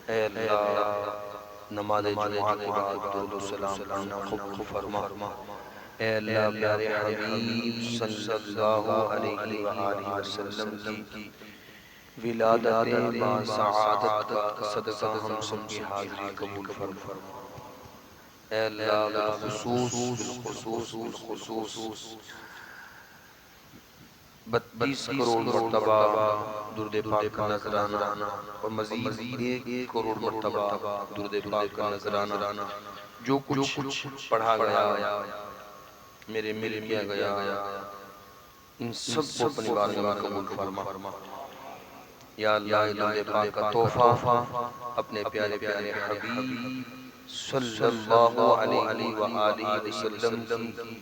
اے اللہ نماز جمعہ کے بعد درود و سلام پڑھنا قبول فرما۔ اے اللہ پیارے حبیب صلی اللہ علیہ وآلہ وسلم کی ولادت با سعادت کا صدقہ ہم سب کی حاضری قبول فرما۔ اے اللہ بالخصوص 32 کروڑ مرتبہ درود پاک کا نذرانہ اور مزید 1 کروڑ مرتبہ درود پاک کا نذرانہ جو کچھ پڑھا گیا میرے مل کیا گیا ان سب کو اپنی بارگاہ میں قبول فرما۔ یا اللہ درود پاک کا تحفہ اپنے پیارے پیارے حبیب صلی اللہ علیہ وآلہ وسلم کی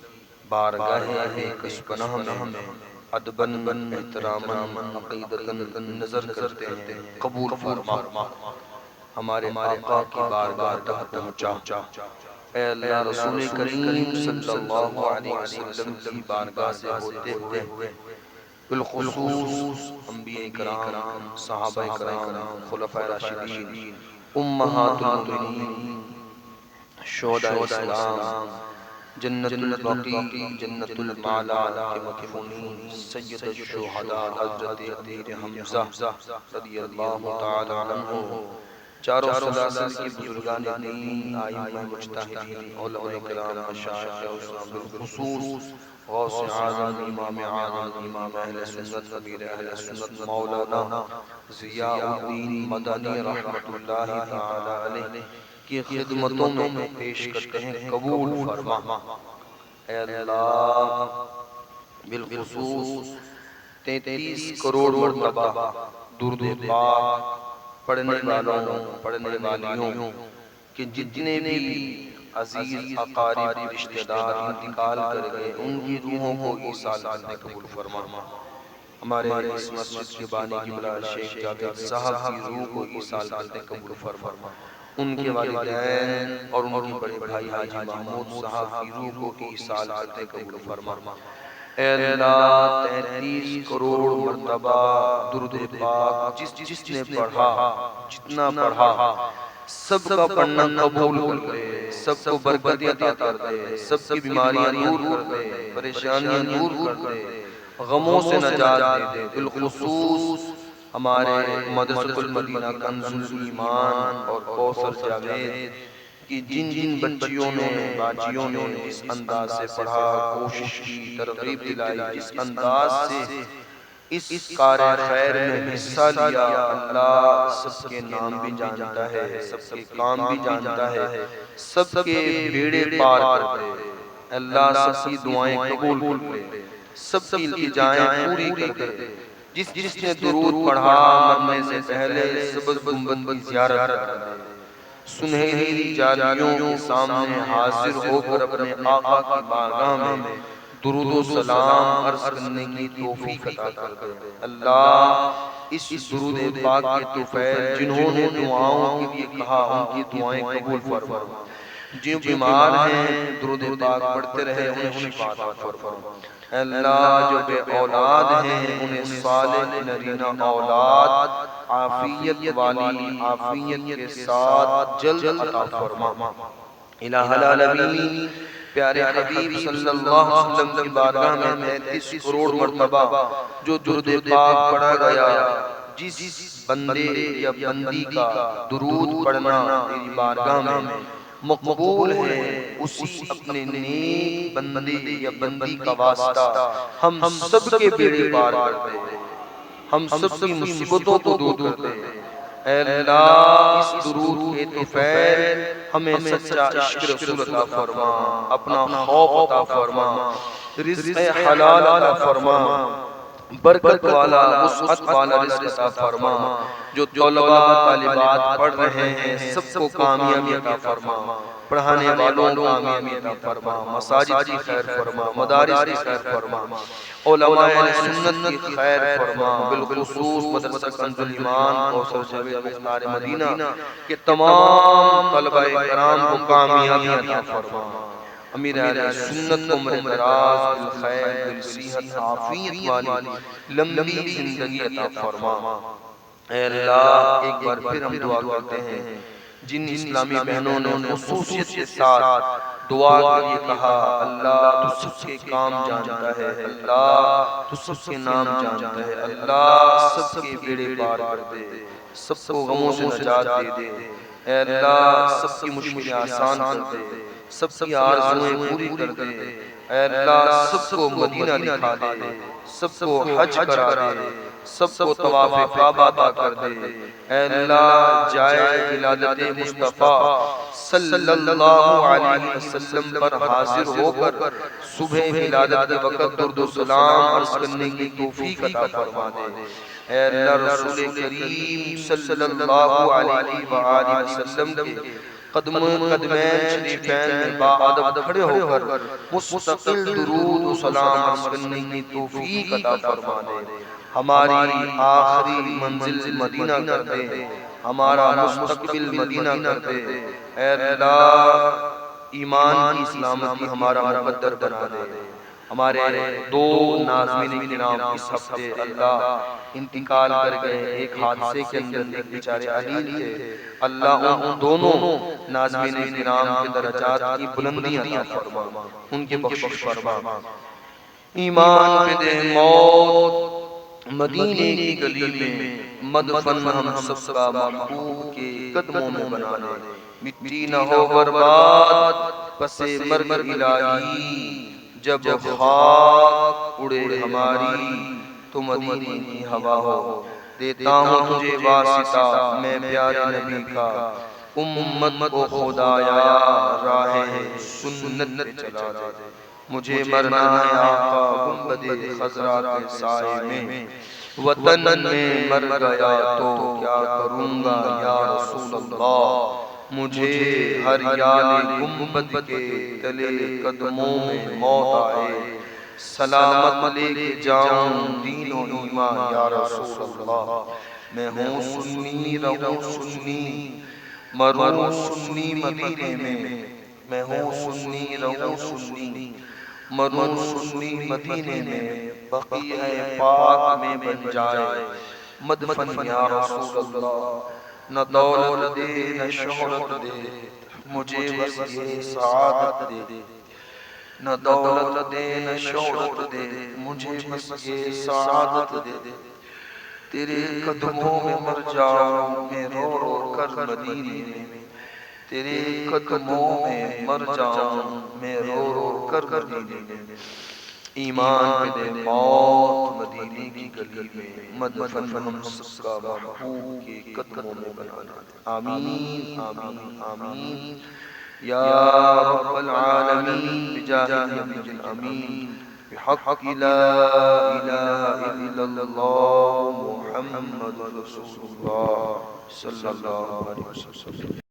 بارگاہ بے پناہ میں ادباً احتراماً عقیدتاً نظر کرتے ہیں، قبول فرما۔ ہمارے آقا کی بارگاہ تک پہنچا۔ اے اللہ رسول کریم صلی اللہ علیہ وسلم کی بارگاہ سے ہوتے ہوئے بالخصوص انبیاء کرام، صحابہ کرام، خلفائے راشدین، امہات المؤمنین، شہداء اسلام، جنت البقیع، جنت المعلا کے مدفونین، سید الشہداء حضرت امیر حمزہ رضی اللہ تعالی عنہ، چاروں سلاسل کی بزرگان دین، آئمہ مجتہدین، علماء کرام، مشائخ بالخصوص غوث اعظم امام اعظم امام اہل سنت امیر اہل سنت مولانا ضیاء الدین مدنی رحمت اللہ تعالی علیہ کی خدمتوں میں پیش کرتے ہیں، قبول فرما۔ اے اللہ بالخصوص 33 کروڑ مرتبہ درود پاک پڑھنے والوں پڑھنے والیوں کہ جتنے بھی عزیز اقارب رشتہ دار انتقال کر گئے ان کی روحوں کو ایصال کرنے قبول فرما۔ ہمارے اس مسجد کے بانی قبلہ شیخ جاوید صاحب کی روح کو ایصال کرنے قبول فرما۔ ان کے والدین اور ان کے بڑے بھائی حاجی محمود صاحب کی روح کو ایصال کرنے قبول فرما۔ اے اللہ 33 کروڑ مرتبہ درود پاک جس نے پڑھا جتنا پڑھا سب کا پڑھنا قبول کر دے، سب کو برکتیں عطا کر دے، سب کی بیماریاں دور کر دے، پریشانیاں دور کر دے، غموں سے نجات دے۔ بالخصوص ہمارے مدرسۃ المدینہ کنز الایمان اور کوثر جاوید کہ جن بچیوں نے باجیوں نے جس انداز سے پڑھا، کوشش کی، ترغیب دلائی، جس انداز سے اس کار خیر میں حصہ لیا، اللہ سب کے نام بھی جانتا ہے، سب کے کام بھی جانتا ہے، سب کے بیڑے پار کر دے۔ اللہ سب کی دعائیں قبول کر دے، سب کی التجائیں پوری کر دے۔ جس نے درود پڑھا مرنے سے پہلے سبز گنبد کی زیارت کر دے، سنہری جالیوں کے سامنے حاضر ہو کر اپنے آقا کی بارگاہ میں درود و سلام عرض کرنے کی توفیق عطا کر دے۔ اللہ اس درود پاک کے طفیل جنہوں نے دعاؤں کے لیے کہا ان کی دعائیں قبول فرما۔ جو بیمار ہیں درود پاک پڑھتے رہے انہیں شفا عطا فرما۔ اللہ جو بے اولاد ہیں انہیں صالح نرینہ اولاد عافیت والی عافیت کے ساتھ جلد عطا فرما۔ الہ العالمین پیارے حبیب صلی اللہ علیہ وسلم کی بارگاہ میں 33 کروڑ مرتبہ جو درود پاک پڑھا گیا، جس بندے یا بندی کا درود پڑھنا تیری بارگاہ میں مقبول ہے، اسی اپنے نیک بندے یا بندی کا واسطہ ہم سب کے بیڑے پار کر دے، ہم سب کی مصیبتوں کو دور کر دے۔ اے اللہ اس درود کے طفیل ہمیں سچا عشق رسول عطا فرما، اپنا خوف عطا فرما، رزق حلال عطا فرما، برکت والا وسعت والا رزق عطا فرما۔ جو طلباء طالبات پڑھ رہے ہیں سب کو کامیابی عطا فرما، پڑھانے والوں کو کامیابی عطا فرما، مساجد کی خیر فرما، مدارس کی خیر فرما، علماء سنت کی خیر فرما، بالخصوص مدرسہ کنز الایمان کوثر جاوید مختار مدینہ کے تمام طلباء کرام کو کامیابی عطا فرما۔ امیر اہل سنت کو عمر دراز، بالخیر، بالصحت، عافیت والی لمبی زندگی عطا فرما۔ اے اللہ ایک بار پھر ہم دعا کرتے ہیں جن اسلامی بہنوں نے خصوصیت کے ساتھ دعا کے لیے کہا، اللہ تو سب کے کام جانتا ہے، اللہ تو سب کے نام جانتا ہے، اللہ سب کے بیڑے پار کر دے، سب کو غموں سے نجات دے دے، اے اللہ سب کی مشکلیں آسان کر دے، سب کی آرزوئیں پوری کر دے، اے اللہ سب کو مدینہ دکھا دے، سب کو حج کرا دے، سب کو طواف کعبہ عطا کر دے، اے اللہ جائے ولادت مصطفیٰ صلی اللہ علیہ وسلم پر حاضر ہو کر صبح ولادت کے وقت درود و سلام عرض کرنے کی توفیق عطا فرما دے، اے اللہ رسول کریم صلی اللہ علیہ وآلہ وسلم کے قدمین شریفین میں باادب کھڑے ہو کر مستقل درود و سلام عرض کرنے کی توفیق عطا فرما دے، ہماری آخری منزل مدینہ کر دے، ہمارا مستقبل مدینہ کر دے، اے اللہ ایمان کی سلامتی ہمارا مقدر بنا دے، ہمارے دو ناظمین کرام اس ہفتے اللہ انتقال کر گئے، ایک حادثے کے اندر ایک بیچارے علیل تھے، اللہ ان دونوں ناظمین کرام کے درجات کی بلندی عطا فرما، ان کے بخشش فرما، ایمان پہ دے موت مدینے کی گلی میں، مدفن ہم سب کا محبوب کے قدموں میں بنا دے، مٹی نہ ہو برباد پس مرگ الہی، جب خاک اڑے ہماری تو مدینے کی ہوا ہو، دیتا ہوں تجھے واسطہ میں پیارے نبی کا، امت کو خدایا راہ سنت چلا دے، مجھے مرنا ہے آقا گنبد خضرا کے سائے میں، وطن میں مر گیا تو کیا کروں گا یا رسول اللہ، مجھے ہر یال گنبد کے تلے قدموں میں موت آئے، سلامت لے کے جاؤں دین و ایمان یا رسول اللہ، میں ہوں سنی رہوں سنی مروں سنی مدینے میں، میں ہوں سنی رہوں سنی مروں سنی مدینے میں، بقیع پاک میں بن جائے مدفن یا رسول اللہ، نہ دولت دے نہ شہرت دے مجھے بس یہ سعادت دے، نہ دولت دے نہ شہرت دے مجھے بس یہ سعادت دے، تیرے قدموں میں مر جاؤں میں رو رو کر مدینے میں، تیرے قدموں میں مر جاؤں میں رو رو کر مدینے میں، ایمان پہ دے موت مدینے کی گلی میں، مدفن ہم سب کا محبوب کے قدموں میں بنا دے، آمین آمین آمین یا رب العالمین بجاہ النبی الامین بحق لا الہ الا اللہ محمد رسول اللہ صلی اللہ علیہ وسلم۔